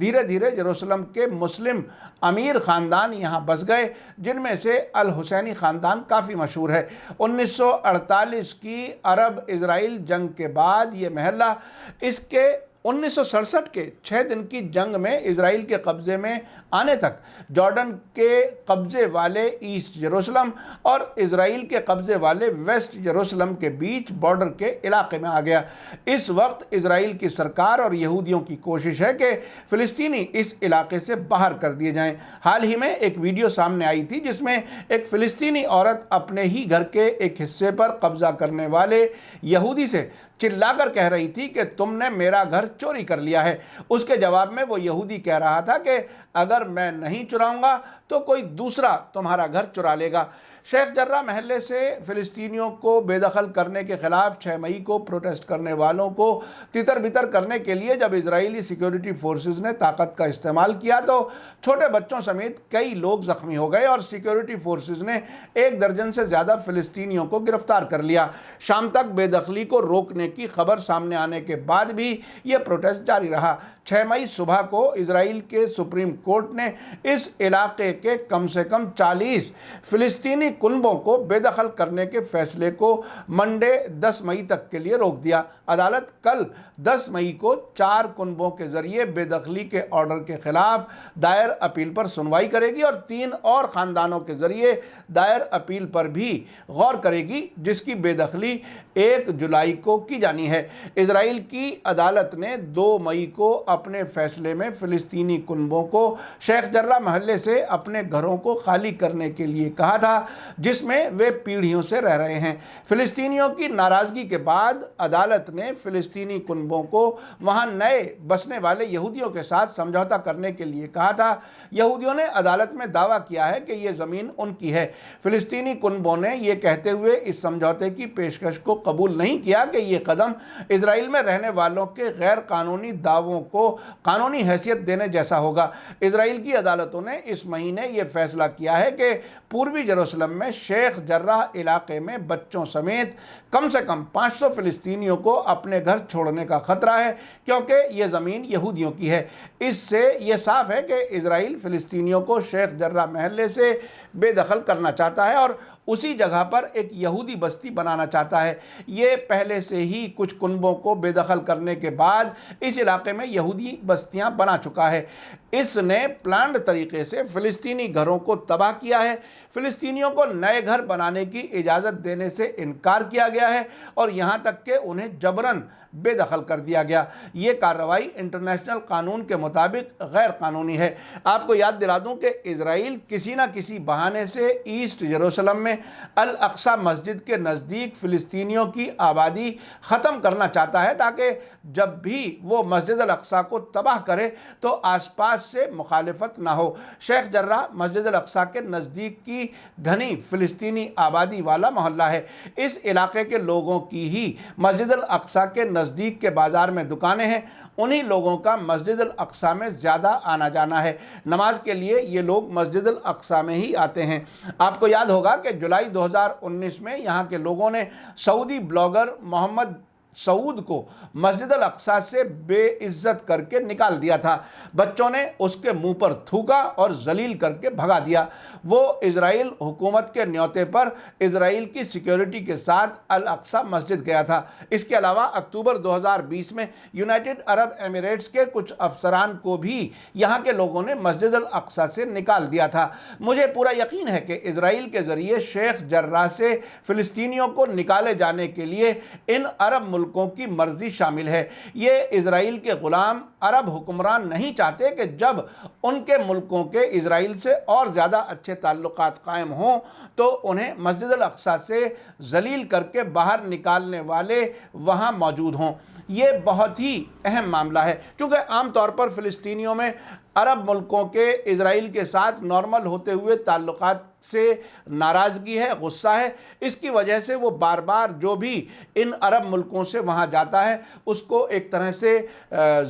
دھیرے دھیرے یروشلم کے مسلم امیر خاندان یہاں بس گئے، جن میں سے الحسینی خاندان کافی مشہور ہے۔ 1948 کی عرب اسرائیل جنگ کے بعد یہ محلہ اس کے 1967 کے 6 دن کی جنگ میں اسرائیل کے قبضے میں آنے تک جارڈن کے قبضے والے ایسٹ یروشلم اور اسرائیل کے قبضے والے ویسٹ یروشلم کے بیچ بارڈر کے علاقے میں آ گیا۔ اس وقت اسرائیل کی سرکار اور یہودیوں کی کوشش ہے کہ فلسطینی اس علاقے سے باہر کر دیے جائیں۔ حال ہی میں ایک ویڈیو سامنے آئی تھی جس میں ایک فلسطینی عورت اپنے ہی گھر کے ایک حصے پر قبضہ کرنے والے یہودی سے چلا کر کہہ رہی تھی کہ تم نے میرا گھر چوری کر لیا ہے۔ اس کے جواب میں وہ یہودی کہہ رہا تھا کہ اگر میں نہیں چراؤں گا تو کوئی دوسرا تمہارا گھر چرا لے گا۔ شیخ جرہ محلے سے فلسطینیوں کو بے دخل کرنے کے خلاف 6 مئی کو پروٹیسٹ کرنے والوں کو تتر بتر کرنے کے لیے جب اسرائیلی سیکیورٹی فورسز نے طاقت کا استعمال کیا تو چھوٹے بچوں سمیت کئی لوگ زخمی ہو گئے اور سیکیورٹی فورسز نے 1 درجن سے زیادہ فلسطینیوں کو گرفتار کر لیا۔ شام تک بے دخلی کو روکنے کی خبر سامنے آنے کے بعد بھی یہ پروٹیسٹ جاری رہا۔ 6 مئی صبح کو اسرائیل کے سپریم کورٹ نے اس علاقے کے کم سے کم 40 فلسطینی کنبوں کو بے دخل کرنے کے فیصلے کو منڈے 10 مئی تک کے لیے روک دیا۔ عدالت کل 10 مئی کو 4 کنبوں کے ذریعے بے دخلی کے آرڈر کے خلاف دائر اپیل پر سنوائی کرے گی اور 3 اور خاندانوں کے ذریعے دائر اپیل پر بھی غور کرے گی، جس کی بے دخلی 1 جولائی کو کی جانی ہے۔ اسرائیل کی عدالت نے 2 مئی کو اپنے فیصلے میں فلسطینی کنبوں کو شیخ جرہ محلے سے اپنے گھروں کو خالی کرنے کے لیے کہا تھا، جس میں وہ پیڑھیوں سے رہ رہے ہیں۔ فلسطینیوں کی ناراضگی کے بعد عدالت نے فلسطینی کنبوں کو وہاں نئے بسنے والے یہودیوں کے ساتھ سمجھوتہ کرنے کے لیے کہا تھا۔ یہودیوں نے عدالت میں دعویٰ کیا ہے کہ یہ زمین ان کی ہے۔ فلسطینی کنبوں نے یہ کہتے ہوئے اس سمجھوتے کی پیشکش کو قبول نہیں کیا کہ یہ قدم اسرائیل میں رہنے والوں کے غیر قانونی دعووں کو قانونی حیثیت دینے جیسا ہوگا۔ اسرائیل کی عدالتوں نے اس مہینے یہ فیصلہ کیا ہے کہ پوروی یروشلم میں شیخ جرہ علاقے میں بچوں سمیت کم سے کم 500 فلسطینیوں کو اپنے گھر چھوڑنے کا خطرہ ہے، کیونکہ یہ زمین یہودیوں کی ہے۔ اس سے یہ صاف ہے کہ اسرائیل فلسطینیوں کو شیخ جرہ محلے سے بے دخل کرنا چاہتا ہے اور اسی جگہ پر ایک یہودی بستی بنانا چاہتا ہے۔ یہ پہلے سے ہی کچھ کنبوں کو بے دخل کرنے کے بعد اس علاقے میں یہودی بستیاں بنا چکا ہے۔ اس نے پلانڈ طریقے سے فلسطینی گھروں کو تباہ کیا ہے۔ فلسطینیوں کو نئے گھر بنانے کی اجازت دینے سے انکار کیا گیا ہے اور یہاں تک کہ انہیں جبراً بے دخل کر دیا گیا۔ یہ کارروائی انٹرنیشنل قانون کے مطابق غیر قانونی ہے۔ آپ کو یاد دلا دوں کہ اسرائیل کسی نہ کسی بہانے سے ایسٹ یروشلم میں الاقصی مسجد کے نزدیک فلسطینیوں کی آبادی ختم کرنا چاہتا ہے تاکہ جب بھی وہ مسجد الاقصی کو تباہ کرے تو آس پاس سے مخالفت نہ ہو۔ شیخ جرہ مسجد الاقصی کے نزدیک کی گھنی فلسطینی آبادی والا محلہ ہے۔ اس علاقے کے لوگوں کی ہی مسجد الاقصی کے نزدیک کے بازار میں دکانیں ہیں۔ انہی لوگوں کا مسجد الاقصی میں زیادہ آنا جانا ہے۔ نماز کے لیے یہ لوگ مسجد الاقصی میں ہی آتے ہیں۔ آپ کو یاد ہوگا کہ جولائی 2019 میں یہاں کے لوگوں نے سعودی بلاگر محمد سعود کو مسجد الاقصی سے بے عزت کر کے نکال دیا تھا۔ بچوں نے اس کے منہ پر تھوکا اور ذلیل کر کے بھگا دیا۔ وہ اسرائیل حکومت کے نیوتے پر اسرائیل کی سیکیورٹی کے ساتھ الاقصی مسجد گیا تھا۔ اس کے علاوہ اکتوبر 2020 میں یونائٹڈ عرب ایمریٹس کے کچھ افسران کو بھی یہاں کے لوگوں نے مسجد الاقصی سے نکال دیا تھا۔ مجھے پورا یقین ہے کہ اسرائیل کے ذریعے شیخ جرہ سے فلسطینیوں کو نکالے جانے کے لیے ان عرب ملکوں کی مرضی شامل ہے۔ یہ اسرائیل کے غلام عرب حکمران نہیں چاہتے کہ جب ان کے ملکوں کے اسرائیل سے اور زیادہ اچھے تعلقات قائم ہوں تو انہیں مسجد الاقصی سے ذلیل کر کے باہر نکالنے والے وہاں موجود ہوں۔ یہ بہت ہی اہم معاملہ ہے، چونکہ عام طور پر فلسطینیوں میں عرب ملکوں کے اسرائیل کے ساتھ نارمل ہوتے ہوئے تعلقات سے ناراضگی ہے، غصہ ہے۔ اس کی وجہ سے وہ بار بار جو بھی ان عرب ملکوں سے وہاں جاتا ہے اس کو ایک طرح سے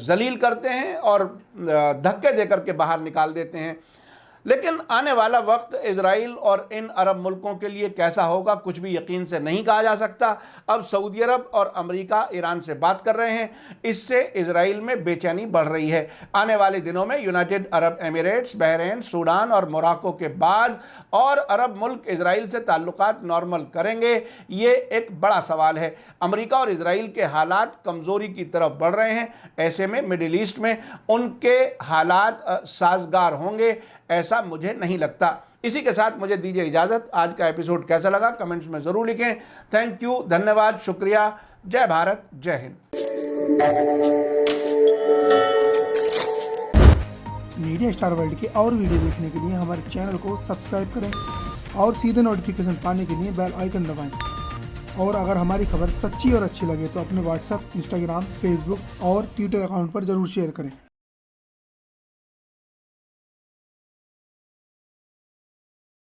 ذلیل کرتے ہیں اور دھکے دے کر کے باہر نکال دیتے ہیں۔ لیکن آنے والا وقت اسرائیل اور ان عرب ملکوں کے لیے کیسا ہوگا کچھ بھی یقین سے نہیں کہا جا سکتا۔ اب سعودی عرب اور امریکہ ایران سے بات کر رہے ہیں، اس سے اسرائیل میں بے چینی بڑھ رہی ہے۔ آنے والے دنوں میں یونائٹڈ عرب ایمریٹس، بحرین، سوڈان اور موراکو کے بعد اور عرب ملک اسرائیل سے تعلقات نارمل کریں گے، یہ ایک بڑا سوال ہے۔ امریکہ اور اسرائیل کے حالات کمزوری کی طرف بڑھ رہے ہیں، ایسے میں مڈل ایسٹ میں ان کے حالات سازگار ہوں گے ایسا مجھے نہیں لگتا۔ اسی کے ساتھ مجھے دیجیے اجازت۔ آج کا ایپیسوڈ کیسا لگا کمنٹس میں ضرور لکھیں۔ تھینک یو، دھنیہ واد، شکریہ، جے بھارت، جے ہند۔ میڈیا اسٹار ورلڈ کے اور ویڈیو دیکھنے کے لیے ہمارے چینل کو سبسکرائب کریں اور سیدھے نوٹیفیکیشن پانے کے لیے بیل آئیکن دبائیں۔ اور اگر ہماری خبر سچی اور اچھی لگے تو اپنے واٹس ایپ، انسٹاگرام، فیس بک اور ٹویٹر اکاؤنٹ پر ضرور شیئر کریں۔